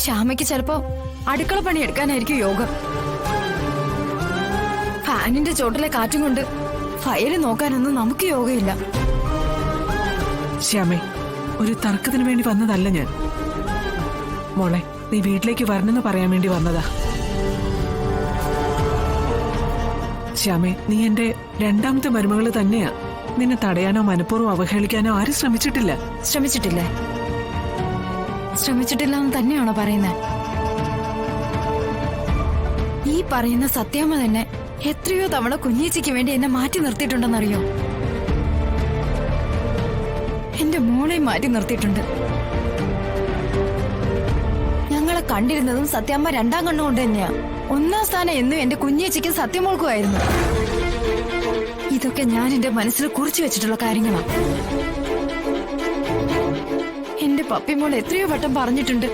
ശ്യാമയ്ക്ക് ചിലപ്പോ അടുക്കള പണി എടുക്കാനായിരിക്കും യോഗം. ഫാനിന്റെ ചോട്ടിലെ കാറ്റും കൊണ്ട് ഫയല് നോക്കാനൊന്നും നമുക്ക് യോഗയില്ല. ശ്യാമേ, ഒരു തർക്കത്തിന് വേണ്ടി വന്നതല്ല ഞാൻ. മോളെ, നീ വീട്ടിലേക്ക് വരണമെന്ന് പറയാൻ വേണ്ടി വന്നതാ. ശ്യാമേ, നീ എന്റെ രണ്ടാമത്തെ മരുമകള് തന്നെയാ. നിന്നെ തടയാനോ മനഃപൂർവ്വം അവഹേളിക്കാനോ ആരും ശ്രമിച്ചിട്ടില്ല. ശ്രമിച്ചിട്ടില്ലേ? ശ്രമിച്ചിട്ടില്ല എന്ന് തന്നെയാണോ പറയുന്നത്? ഈ പറയുന്ന സത്യാമ്മ തന്നെ എത്രയോ തവണ കുഞ്ഞേച്ചിക്ക് വേണ്ടി എന്നെ മാറ്റി നിർത്തിയിട്ടുണ്ടെന്നറിയോ? എന്റെ മോളെ മാറ്റി നിർത്തിയിട്ടുണ്ട്. ഞങ്ങളെ കണ്ടിരുന്നതും സത്യാമ്മ രണ്ടാം കണ്ണുകൊണ്ട് തന്നെയാ. ഒന്നാം സ്ഥാനം എന്നും എന്റെ കുഞ്ഞേച്ചിക്കും സത്യമോൾക്കുമായിരുന്നു. ഇതൊക്കെ ഞാൻ എന്റെ മനസ്സിൽ കുറിച്ചു വെച്ചിട്ടുള്ള കാര്യങ്ങളാ. എന്റെ പപ്പിമോൾ എത്രയോ വട്ടം പറഞ്ഞിട്ടുണ്ട്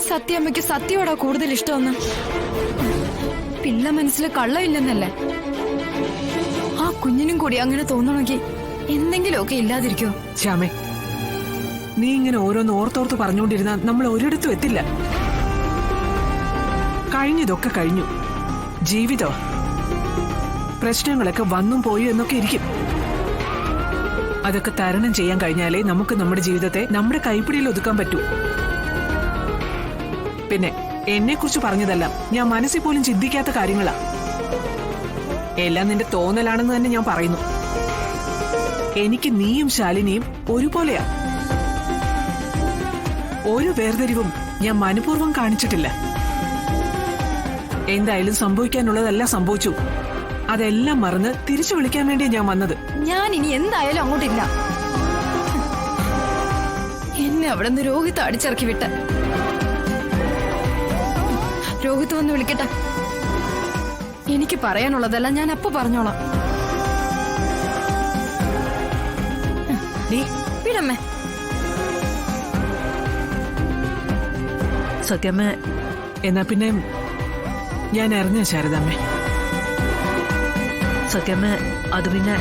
സത്യാമ്മയ്ക്ക് സത്യോടാ കൂടുതൽ ഇഷ്ടമെന്ന്. പിള്ള മനസ്സിൽ കള്ളമില്ലെന്നല്ലേ? ആ കുഞ്ഞിനും കൂടി അങ്ങനെ തോന്നണമെങ്കിൽ എന്തെങ്കിലുമൊക്കെ ഇല്ലാതിരിക്കോ? ശ്യാമേ, നീ ഇങ്ങനെ ഓരോന്ന് ഓർത്തോർത്ത് പറഞ്ഞുകൊണ്ടിരുന്ന നമ്മൾ ഒരിടത്തും എത്തില്ല. കഴിഞ്ഞതൊക്കെ കഴിഞ്ഞു. ജീവിതോ പ്രശ്നങ്ങളൊക്കെ വന്നും പോയി എന്നൊക്കെ ഇരിക്കും. അതൊക്കെ തരണം ചെയ്യാൻ കഴിഞ്ഞാലേ നമുക്ക് നമ്മുടെ ജീവിതത്തെ നമ്മുടെ കൈപ്പിടിയിൽ ഒതുക്കാൻ പറ്റൂ. പിന്നെ എന്നെ കുറിച്ച് പറഞ്ഞതെല്ലാം ഞാൻ മനസ്സിൽ പോലും ചിന്തിക്കാത്ത കാര്യങ്ങളാ. എല്ലാം നിന്റെ തോന്നലാണെന്ന് തന്നെ ഞാൻ പറയുന്നു. എനിക്ക് നീയും ശാലിനിയും ഒരുപോലെയാ. ഒരു വേർതിരിവും ഞാൻ മനഃപൂർവ്വം കാണിച്ചിട്ടില്ല. എന്തായാലും സംഭവിക്കാനുള്ളതെല്ലാം സംഭവിച്ചു. അതെല്ലാം മറന്ന് തിരിച്ചു വിളിക്കാൻ വേണ്ടിയാ ഞാൻ വന്നത്. ഞാൻ ഇനി എന്തായാലും അങ്ങോട്ടില്ല. എന്നെ അവിടെ നിന്ന് രോഹിത് അടിച്ചിറക്കി വിട്ട. രോഹിത് വന്ന് വിളിക്കട്ടെ. എനിക്ക് പറയാനുള്ളതല്ല ഞാൻ അപ്പൊ പറഞ്ഞോളാം. വിടമ്മേ. സത്യമ്മ, എന്നാ പിന്നെ ഞാൻ അറിഞ്ഞ ശാരദാമ്മേ. സത്യമ്മ, അത് പിന്നെ